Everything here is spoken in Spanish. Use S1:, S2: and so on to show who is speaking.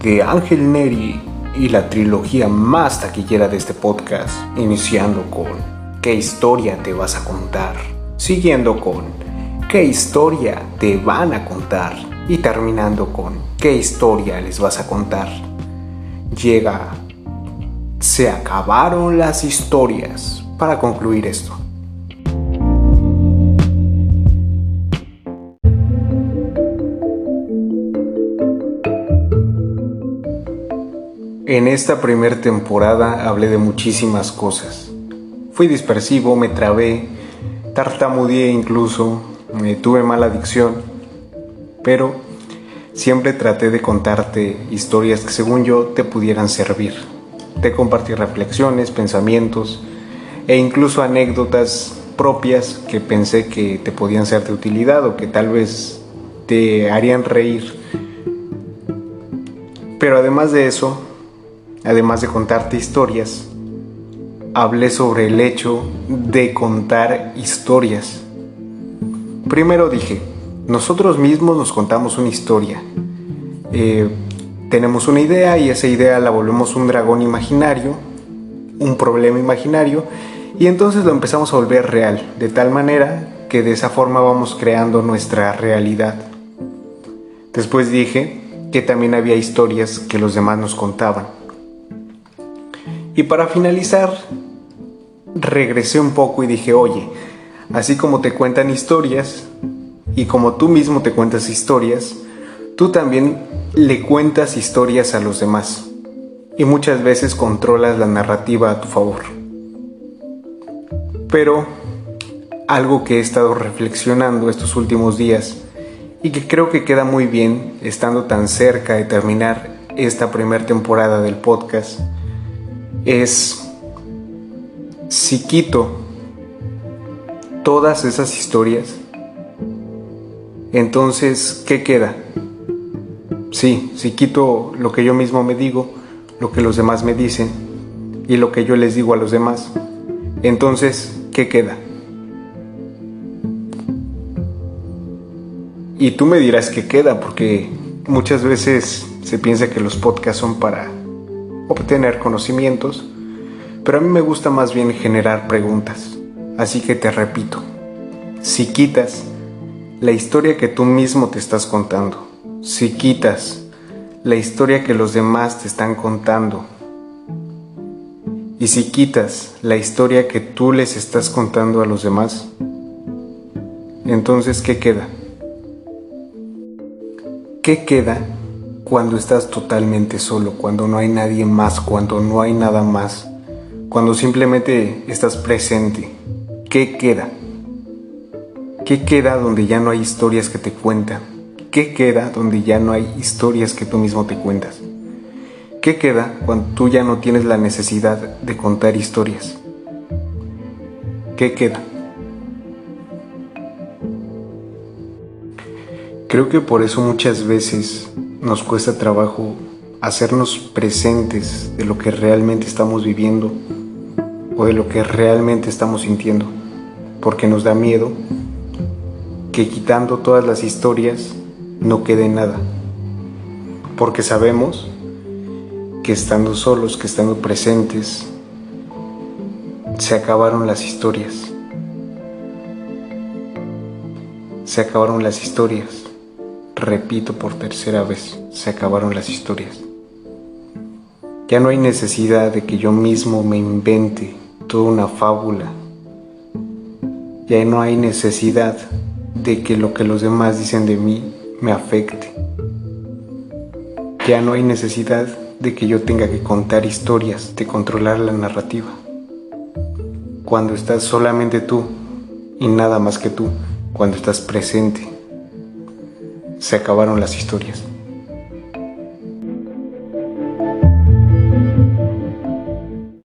S1: de Ángel Neri y la trilogía más taquillera de este podcast, iniciando con ¿qué historia te vas a contar? Siguiendo con ¿qué historia te van a contar? Y terminando con ¿qué historia les vas a contar? Llega Se acabaron las historias para concluir esto. En esta primera temporada hablé de muchísimas cosas. Fui dispersivo, me trabé, tartamudeé incluso, tuve mala dicción, pero siempre traté de contarte historias que según yo te pudieran servir. Te compartí reflexiones, pensamientos e incluso anécdotas propias que pensé que te podían ser de utilidad o que tal vez te harían reír. Pero además de eso, además de contarte historias, hablé sobre el hecho de contar historias. Primero dije, nosotros mismos nos contamos una historia. Tenemos una idea y esa idea la volvemos un dragón imaginario, un problema imaginario, y entonces lo empezamos a volver real, de tal manera que de esa forma vamos creando nuestra realidad. Después dije que también había historias que los demás nos contaban. Y para finalizar, regresé un poco y dije, oye, así como te cuentan historias y como tú mismo te cuentas historias, tú también le cuentas historias a los demás y muchas veces controlas la narrativa a tu favor. Pero algo que he estado reflexionando estos últimos días y que creo que queda muy bien estando tan cerca de terminar esta primera temporada del podcast es, si quito todas esas historias, entonces, ¿qué queda? Sí, si quito lo que yo mismo me digo, lo que los demás me dicen y lo que yo les digo a los demás, entonces, ¿qué queda? Y tú me dirás qué queda, porque muchas veces se piensa que los podcasts son para obtener conocimientos, pero a mí me gusta más bien generar preguntas. Así que te repito, si quitas la historia que tú mismo te estás contando, si quitas la historia que los demás te están contando, y si quitas la historia que tú les estás contando a los demás, entonces ¿qué queda? ¿Qué queda cuando estás totalmente solo, cuando no hay nadie más, cuando no hay nada más, cuando simplemente estás presente? ¿Qué queda? ¿Qué queda donde ya no hay historias que te cuentan? ¿Qué queda donde ya no hay historias que tú mismo te cuentas? ¿Qué queda cuando tú ya no tienes la necesidad de contar historias? ¿Qué queda? Creo que por eso muchas veces nos cuesta trabajo hacernos presentes de lo que realmente estamos viviendo o de lo que realmente estamos sintiendo, porque nos da miedo que quitando todas las historias no quede nada, porque sabemos que estando solos, que estando presentes, se acabaron las historias. Se acabaron las historias. Repito por tercera vez, se acabaron las historias. Ya no hay necesidad de que yo mismo me invente toda una fábula. Ya no hay necesidad de que lo que los demás dicen de mí me afecte. Ya no hay necesidad de que yo tenga que contar historias, de controlar la narrativa. Cuando estás solamente tú y nada más que tú, cuando estás presente, se acabaron las historias.